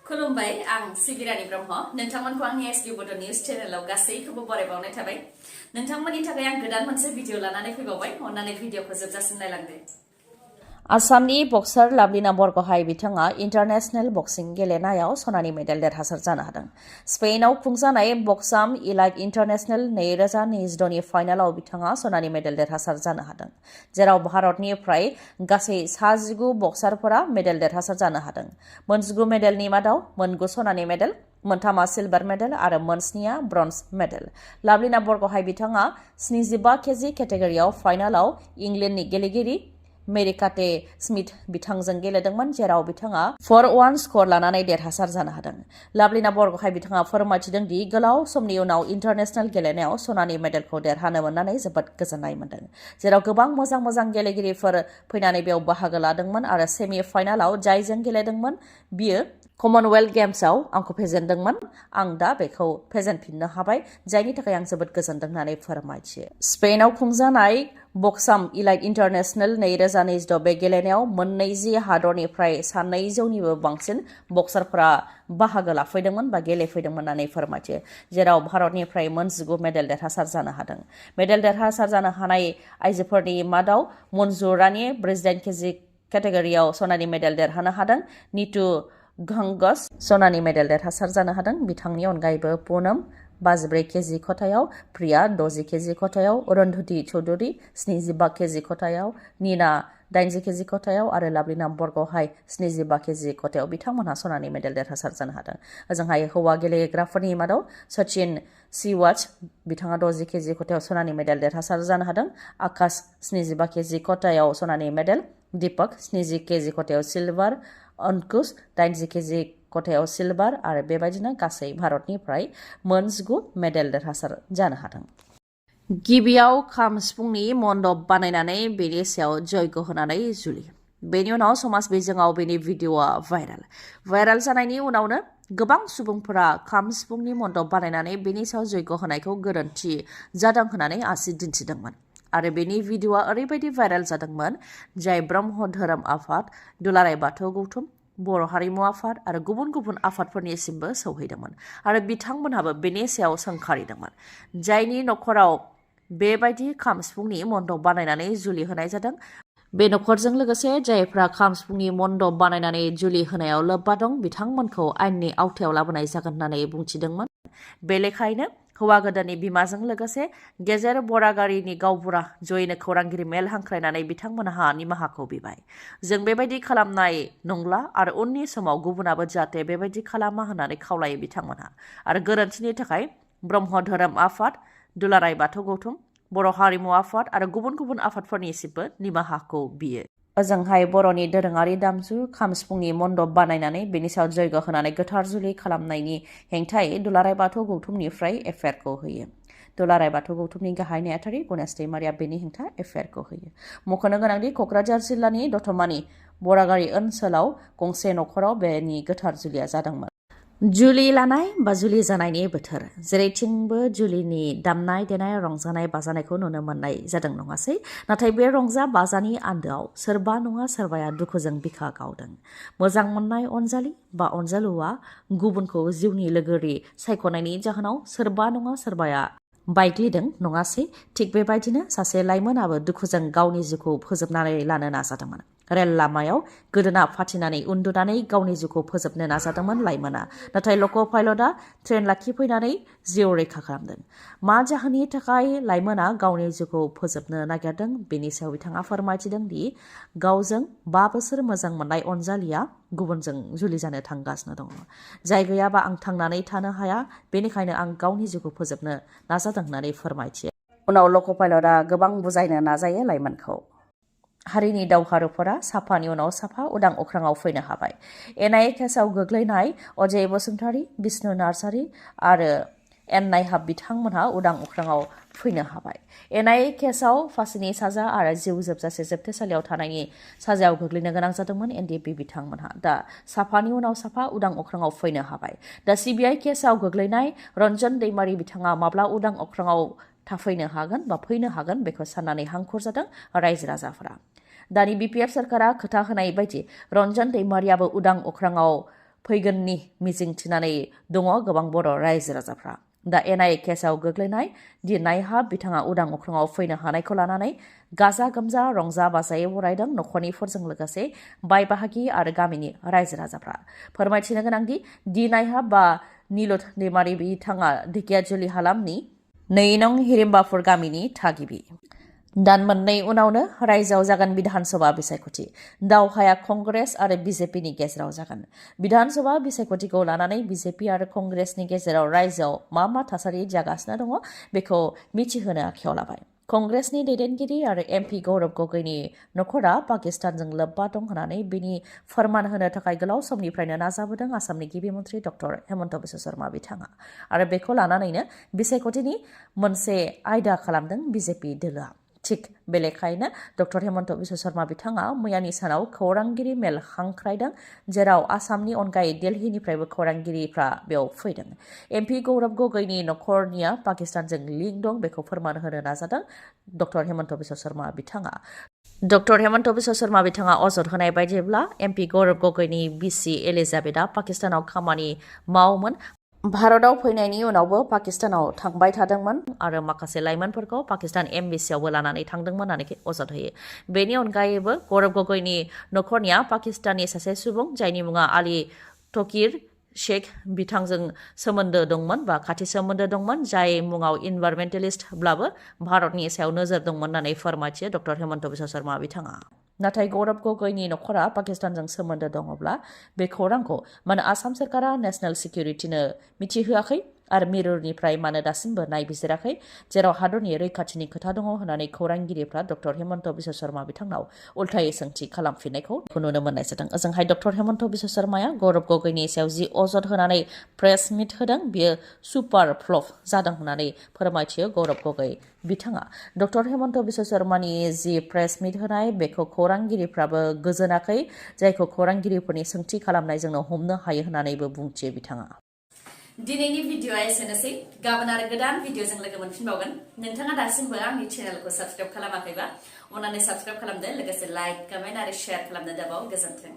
खुलुमबाय आं सिबिरानि ब्रह्म नोंथांमोनखौ आंनि एसबि बड' निउज चेनेलाव गासैखौबो बरायबावनाय थाबाय नोंथांमोननि थाखाय आं गोदान मोनसे भिडिअ लानानै फैबावबाय अन्नानै भिडिअखौ जोबजासिम नायलांदो आसामनि बक्सार लाभलिना बरग'हाय बिथाङा इन्टारनेशनेल बक्सिं गेलेनायाव सनानि मेडेल देरहासार जानो हादों स्पेनआव खुंजानाय बक्साम इलाइट इन्टारनेशनेल 2022नि फाइनालाव बिथाङा सनानि मेडेल देरहासार जानो हादों जेराव भारतनिफ्राय गासै 19 बक्सारफोरा मेडेल देरहासार जानो हादों मोन 9 मेडेलनि मादाव मोन 9 सनानि मेडेल मोनथामा सिलभार मेडेल आरो मोन 7 ब्रन्ज मेडेल लाभलिना बरग'हाय बिथाङा 75 केजि केटेगरियाव फाइनालाव इंलेन्डनि गेलेगिरि मेरिकाटे स्मिथ बिथांजों गेलेदोंमोन जेराव बिथाङा 4-1 स्कर लानानै देरहासार जानो हादों लाभलिना बरग'हाय बिथाङा फोरमायथिदों दि गोलाव समनि उनाव इन्टारनेशनेल गेलेनायाव सनानि मेडेलखौ देरहानो मोननानै जोबोद गोजोननाय मोनदों जेराव गोबां मोजां गेलेगिरिफोर फैनानै बेयाव बाहागो लादोंमोन आरो सेमि फाइनालाव जायजों गेलेदोंमन बियो कमनवेल्थ गेम्सआव आंखौ फेजेनदोंमोन आं दा बेखौ फेजेनफिननो हाबाय जायनि थाखाय आं जोबोद गोजोनदों होननानै फोरमायथियो स्पेनआव खुंजानाय बक्साम इलाइट इन्टारनेशनेल 2022 बे गेलेनायाव मोन 20 हादरनिफ्राय 200निबो बांसिन बक्सारफोरा बाहागो लाफैदोंमोन बा गेलेफैदोंमोन होननानै फोरमायथियो जेराव भारतनिफ्राय मोन 9 मेडेल देरहासार जानो हादों मेडेल देरहासार जानो हानाय आइजोफोरनि मादाव मन्जु रानी 48 केजि केटेगरियाव सनानि मेडेल देरहानो हादों नीतू घंगस सनानि मेडेल देरहासार जानो हादों बिथांनि अनगायैबो पूनम 54 केजि खथायाव प्रिया 60 केजि खथायाव अरुंधति चौधुरी 75 केजि खथायाव नीना 80 केजि खथायाव आरो लाभलिना बरग'हाय 75 केजि खथायाव बिथांमोनहा सनानि मेडेल देरहासार जानो हादों ओजोंहाय हौवा गेलेग्राफोरनि मादाव सचिन सिवाच बिथाङा 60 केजि खथायाव सनानि मेडेल देरहासार जानो हादों आकाश 75 केजि खथायाव सनानि मेडेल दीपक 70 केजि खथायाव सिलभार अंकुश 80 केजि खथायाव सिलभार आरो बेबायदिनो गासै भारतनिफ्राय मोन 9 मेडेल देरहासार जानो हादों गिबियाव खाम सिफुंनि मण्डप बानायनानै बेनि सायाव जयग' होनानै जुलि बेनि उनाव समाज बिजोङाव बेनि भिडिअआ भाइरेल जानायनि उनावनो गोबां सुबुंफोरा खाम सिफुंनि मण्डप बानायनानै बेनि सायाव जयग' होनायखौ गोरोन्थि जादों होननानै आसि दिन्थिदोंमोन आरो बेनि भिडिअआ ओरैबायदि भाइरेल जादोंमोन जाय ब्रह्म धोरोम आफाद दुलाराय बाथौ गौथुम बर' हारिमु आफाद आरो गुबुन आफादफोरनिसिमबो सौहैदोंमोन आरो बिथांमोनहाबो बेनि सायाव सोंखारिदोंमोन जायनि नखराव बेबायदि खाम सिफुंनि मण्डप बानायनानै जुलि होनाय जादों बे नखरजों लोगोसे जायफ्रा खाम सिफुंनि मण्डप बानायनानै जुलि होनायाव लोब्बा दं बिथांमोनखौ आयेननि आवथायाव लाबोनाय जागोन होननानै बुंथिदोंमोन बे लेखायैनो हौवा गोदाननि बिमाजों लोगोसे गेजेर बरागारिनि गावबुरा जयैनो खौरांगिरि मेल हांख्रायनानै बिथांमोनहा निमाहाखौ बिबाय जों बेबायदि खालामनाय नंला आरो उननि समाव गुबुनाबो जाहाथे बेबायदि खालामा होननानै खावलायो बिथांमोनहा आरो गोरोन्थिनि थाखाय ब्रह्म धोरोम आफाद दुलाराय बाथौ गौथुम बर' हारिमु आफाद आरो गुबुन आफादफोरनिसिमबो निमाहाखौ बियो ओजोंहाय बर'नि दोरोङारि दामजु खाम सिफुंनि मण्डप बानायनानै बेनि सायाव जयग' होनानै गोथार जुलि खालामनायनि हेंथायै दुलाराय बाथौ गौथुमनिफ्राय एफआइआरखौ होयो दुलाराय बाथौ गौथुमनि गाहाय नेहाथारि गणेश दैमारिया बेनि हेंथा एफआइआरखौ होयो मख'नो गोनांदि क'क्राझार जिल्लानि दतमानि बरागारि ओनसोलाव गंसे नखराव बेनि गोथार जुलिया जादोंमोन जुलि लानाय बा जुलि जानायनि बोथोर जेरैथिंबो जुलिनि दामनाय देनाय रंजानाय बाजानायखौ नुनो मोननाय जादों नङासै नाथाय बे रंजा बाजानि आन्दोआव सोरबा नङा सोरबाया दुखुजों बिखा गावदों मोजां मोननाय अनजालि बा अनजालुआ गुबुनखौ जिउनि लोगोरि सायख'नायनि जाहोनाव सोरबा नङा सोरबाया बायग्लिदों नङासै थिग बेबायदिनो सासे लाइमोनाबो दुखुजों गावनि जिउखौ फोजोबनानै लानो नाजादोंमोन रेल लामायाव गोदोना फाथिनानै उन्दुनानै गावनि जिउखौ फोजोबनो नाजादोंमोन लाइमोना नाथाय लक' पाइलटआ ट्रेन लाखिफैनानै जिउ रैखा खालामदों मा जाहोननि थाखाय लाइमोना गावनि जिउखौ फोजोबनो नागिरदों बेनि सायाव बिथाङा फोरमायथिदों दि गावजों 5 बोसोर मोजां मोननाय अनजालिया गुबुनजों जुलि जानो थांगासिनो दङ जाय गैयाबा आं थांनानै थानो हाया बेनिखायनो आं गावनि जिउखौ फोजोबनो नाजादों होननानै फोरमायथियो उनाव लक' पाइलटआ गोबां बुजायनो नाजायो लाइमोनखौ हारिनि दावहारुफोरा साफानि उनाव साफा उदां अख्राङाव फैनो हाबाय एनआइए केसआव गोग्लैनाय अजय बसुमतारी बिष्णु नार्जारी आरो एन नायहाब बिथांमोनहा उदां अख्राङाव फैनो हाबाय एनआइए केसआव फासिनि साजा आरो जिउ जोबजासे जोबथेसालियाव थानायनि साजायाव गोग्लैनो गोनां जादोंमोन एनडिएफबि बिथांमोनहा दा साफानि उनाव साफा उदां अख्राङाव फैनो हाबाय दा सिबिआइ केसआव गोग्लैनाय रन्जन दैमारि बिथाङा माब्ला उदां अख्राङाव थाफैनो हागोन बा फैनो हागोन बेखौ साननानै हांखुर जादों रायजो राजाफोरा दानि बिपिएफ सरकारा खोथा होनाय बायदि रन्जन दैमारियाबो उदां अख्राङाव फैगोननि मिजिं थिनानै दङ गोबां बर' रायजो राजाफ्रा। दा एनआइए केसआव गोग्लैनाय दिनायहा बिथाङा उदां अख्राङाव फैनो हानायखौ लानानै गाजा गोमजा रंजा बाजायै बरायदों नखरनिफोरजों लोगोसे बाय बाहागि आरो गामिनि रायजो राजाफ्रा। फोरमायथिनो गोनांदि दिनायहा बा निलुत दैमारि बिथाङा ढेकियाजुलि हालामनि 2 नं हिरिम्बाफुर गामिनि थागिबि। दान मोननै उनावनो रायजोआव जागोन बिधानसभा बिसायख'थि। दावहाया कंग्रेस आरो बिजेपिनि गेजेराव जागोन। बिधानसभा बिसायख'थिखौ लानानै बिजेपि आरो कंग्रेसनि गेजेराव रायजोआव मा थासारि जागासिनो दङ बेखौ मिथिहोनो आखायाव लाबाय। कंग्रेसनि दैदेनगिरि आरो एमपि गौरब गगैनि नखरा पाकिस्तानजों लोब्बा दं होननानै बिनि फोरमान होनो थाखाय गोलाव समनिफ्रायनो नाजाबोदों आसामनि गिबि मन्थ्रि डक्टर हेमन्त बिश्व शर्मा बिथाङा। आरो बेखौ लानानैनो बिसायख'थिनि मोनसे आयदा खालामदों बिजेपि दोलोआ। थिग बेलेखायनो डक्टर हेमन्त बिश्व शर्मा बिथाङा मैयानि सानाव खौरांगिरि मेल हांख्रायदों, जेराव आसामनि अनगायै दिल्लीनिफ्रायबो खौरांगिरिफ्रा बेयाव फैदों। एमपि गौरब गगैनि नखरनिया पाकिस्तानजों लिंक दं बेखौ फोरमान होनो नाजादों डक्टर हेमन्त बिश्व शर्मा बिथाङा। डक्टर हेमन्त बिश्व शर्मा बिथाङा अजद होनाय बायदिब्ला एमपि गौरब गगैनि बिसि एलिजाबेथआ पाकिस्तानाव खामानि मावोमोन। भारताव फैनायनि उनावबो पाकिस्तानाव थांबाय थादोंमोन आरो माखासे लाइमोनफोरखौ पाकिस्तान एम्बेसियावबो लानानै थांदोंमोन होननानै अजद होयो। बेनि अनगायैबो गौरब गगैनि नखरनिया पाकिस्ताननि सासे सुबुं जायनि मुङा आली तकिर शेख बिथांजों सोमोन्दो दंमोन बा खाथि सोमोन्दो दंमोन, जाय मुङाव इनभारमेन्टेलिस्टब्लाबो भारतनि सायाव नोजोर दंमोन होननानै फोरमायथियो डक्टर हेमन्त बिश्व शर्मा बिथाङा। नाथाय गौरब गगैनि नखरा पाकिस्तानजों सोमोन्दो दङब्ला बे खौरांखौ मानो आसाम सोरखारा नेशनेल सिकिउरिटिनो मिथिहोआखै आरो मिरुनिफ्राय मानो दासिमबो नायबिजिराखै, जेराव हादरनि रैखाथिनि खोथा दङ होननानै खौरांगिरिफ्रा डक्टर हेमन्त बिश्व शर्मा बिथांनाव उल्थायै सोंथि खालामफिननायखौ नुनो मोननाय जादों। ओजोंहाय डक्टर हेमन्त बिश्व शर्माया गौरब गगैनि सायाव जि अजद होनानै प्रेस मिट होदों बियो सुपार फ्लप जादों होननानै फोरमायथियो गौरब गगै बिथाङा। डक्टर हेमन्त बिश्व शर्मानि जि प्रेस मिट होनाय बेखौ खौरांगिरिफ्राबो गोजोनाखै, जायखौ खौरांगिरिफोरनि सोंथि खालामनायजोंनो हमनो हायो होननानैबो बुंथियो बिथाङा। दिनैनि भिडिअआ एसेनोसै। गाबोन आरो गोदान भिडिअजों लोगो मोनफिनबावगोन। नोंथाङा दासिमबो आंनि चेनेलखौ साबस्क्राइब खालामाखैबा अन्नानै साबस्क्राइब खालामदो, लोगोसे लाइक, कमेन्ट आरो शेयार खालामनो दाबाव। गोजोन्थों।